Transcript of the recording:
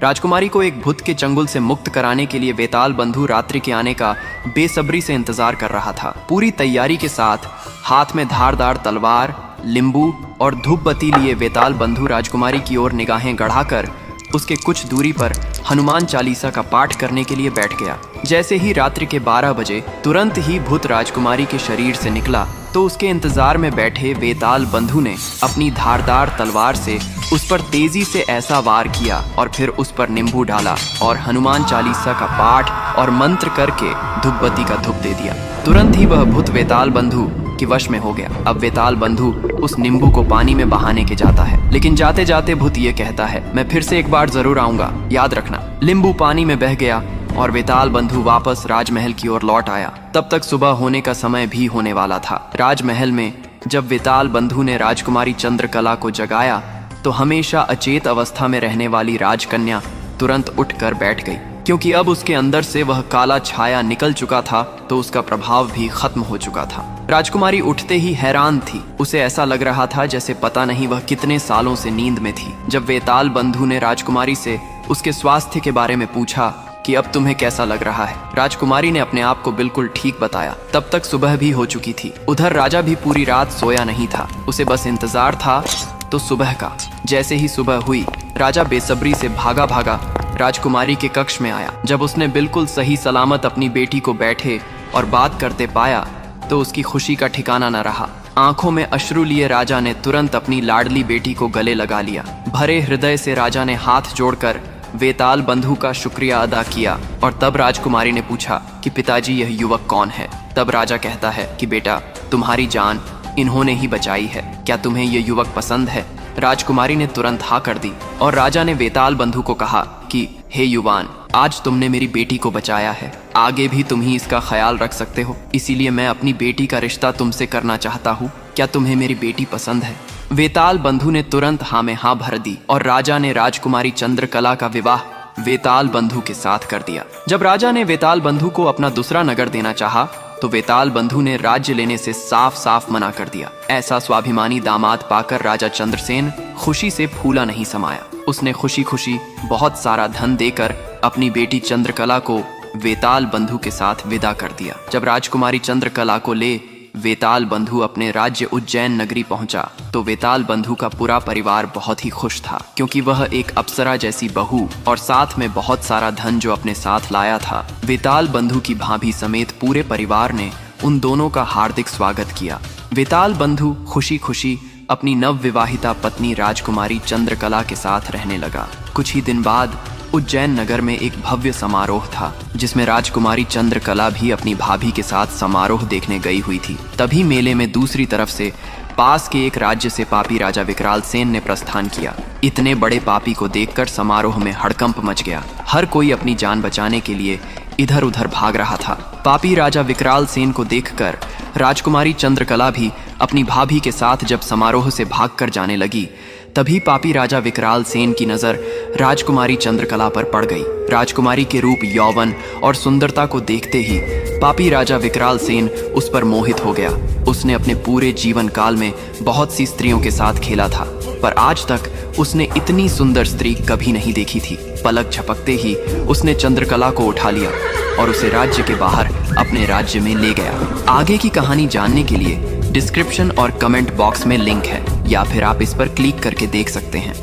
राजकुमारी को एक भूत के चंगुल से मुक्त कराने के लिए वेताल बंधु रात्रि के आने का बेसब्री से इंतजार कर रहा था। पूरी तैयारी के साथ हाथ में धारदार तलवार, लींबू और धूप बत्ती लिए वेताल बंधु राजकुमारी की ओर निगाहें गढ़ाकर उसके कुछ दूरी पर हनुमान चालीसा का पाठ करने के लिए बैठ गया। जैसे ही रात्रि के 12 बजे तुरंत ही भूत राजकुमारी के शरीर से निकला तो उसके इंतजार में बैठे वेताल बंधु ने अपनी धारदार तलवार से उस पर तेजी से ऐसा वार किया और फिर उस पर नींबू डाला और हनुमान चालीसा का पाठ और मंत्र करके धूप बत्ती का धूप दे दिया। तुरंत ही वह भूत वेताल बंधु के वश में हो गया। अब वेताल बंधु उस नींबू को पानी में बहाने के जाता है, लेकिन जाते जाते भूत ये कहता है, मैं फिर से एक बार जरूर आऊंगा, याद रखना। नींबू पानी में बह गया और वेताल बंधु वापस राजमहल की ओर लौट आया। तब तक सुबह होने का समय भी होने वाला था। राजमहल में जब वेताल बंधु ने राजकुमारी चंद्रकला को जगाया तो हमेशा अचेत अवस्था में रहने वाली राजकन्या तुरंत उठकर बैठ गई, क्योंकि अब उसके अंदर से वह काला छाया निकल चुका था तो उसका प्रभाव भी खत्म हो चुका था। राजकुमारी उठते ही हैरान थी। उसे ऐसा लग रहा था जैसे पता नहीं वह कितने सालों से नींद में थी। जब वेताल बंधु ने राजकुमारी से उसके स्वास्थ्य के बारे में पूछा कि अब तुम्हें कैसा लग रहा है, राजकुमारी ने अपने आप को बिल्कुल ठीक बताया। तब तक सुबह भी हो चुकी थी। उधर राजा भी पूरी रात सोया नहीं था, उसे बस इंतजार था तो सुबह का। जैसे ही सुबह हुई, राजा बेसब्री से भागा भागा राजकुमारी के कक्ष में आया। जब उसने बिल्कुल सही सलामत अपनी बेटी को बैठे और बात करते पाया तो उसकी खुशी का ठिकाना न रहा। आंखों में अश्रु लिए राजा ने तुरंत अपनी लाडली बेटी को गले लगा लिया। भरे हृदय से राजा ने हाथ जोड़कर वेताल बंधु का शुक्रिया अदा किया और तब राजकुमारी ने पूछा कि पिताजी यह युवक कौन है। तब राजा कहता है कि बेटा, तुम्हारी जान इन्होंने ही बचाई है, क्या तुम्हें यह युवक पसंद है? राजकुमारी ने तुरंत हाँ कर दी और राजा ने वेताल बंधु को कहा कि हे युवान, आज तुमने मेरी बेटी को बचाया है, आगे भी तुम ही इसका ख्याल रख सकते हो, इसीलिए मैं अपनी बेटी का रिश्ता तुमसे करना चाहता हूँ। क्या तुम्हें मेरी बेटी पसंद है? वेताल बंधु ने तुरंत हाँ में हाँ भर दी और राजा ने राजकुमारी चंद्रकला का विवाह वेताल बंधु के साथ कर दिया। जब राजा ने वेताल बंधु को अपना दूसरा नगर देना चाहा तो वेताल बंधु ने राज्य लेने से साफ साफ मना कर दिया। ऐसा स्वाभिमानी दामाद पाकर राजा चंद्रसेन खुशी से फूला नहीं समाया। उसने खुशी खुशी बहुत सारा धन देकर अपनी बेटी चंद्रकला को वेताल बंधु के साथ विदा कर दिया। जब राजकुमारी चंद्रकला को ले वेताल बंधु अपने राज्य उज्जैन नगरी पहुंचा तो वेताल बंधु का पूरा परिवार बहुत ही खुश था, क्योंकि वह एक अप्सरा जैसी बहू और साथ में बहुत सारा धन जो अपने साथ लाया था। वेताल बंधु की भाभी समेत पूरे परिवार ने उन दोनों का हार्दिक स्वागत किया। वेताल बंधु खुशी खुशी अपनी नवविवाहिता पत्नी राजकुमारी चंद्रकला के साथ रहने लगा। कुछ ही दिन बाद उज्जैन नगर में एक भव्य समारोह था, जिसमें राजकुमारी चंद्रकला भी अपनी भाभी के साथ समारोह देखने गई हुई थी। तभी मेले में दूसरी तरफ से पास के एक राज्य से पापी राजा विकराल सेन ने प्रस्थान किया। इतने बड़े पापी को देखकर समारोह में हड़कंप मच गया। हर कोई अपनी जान बचाने के लिए इधर उधर भाग रहा था। पापी राजा विकराल सेन को देखकर राजकुमारी चंद्रकला भी अपनी भाभी के साथ जब समारोह से भागकर जाने लगी, तभी पापी राजा विकराल सेन की नजर राजकुमारी चंद्रकला पर पड़ गई। राजकुमारी के रूप, यौवन और सुंदरता को देखते ही पापी राजा विकराल सेन उस पर मोहित हो गया। उसने अपने पूरे जीवन काल में बहुत सी स्त्रियों के साथ खेला था, पर आज तक उसने इतनी सुंदर स्त्री कभी नहीं देखी थी। पलक झपकते ही उसने चंद्रकला को उठा लिया और उसे राज्य के बाहर अपने राज्य में ले गया। आगे की कहानी जानने के लिए डिस्क्रिप्शन और कमेंट बॉक्स में लिंक है, या फिर आप इस पर क्लिक करके देख सकते हैं।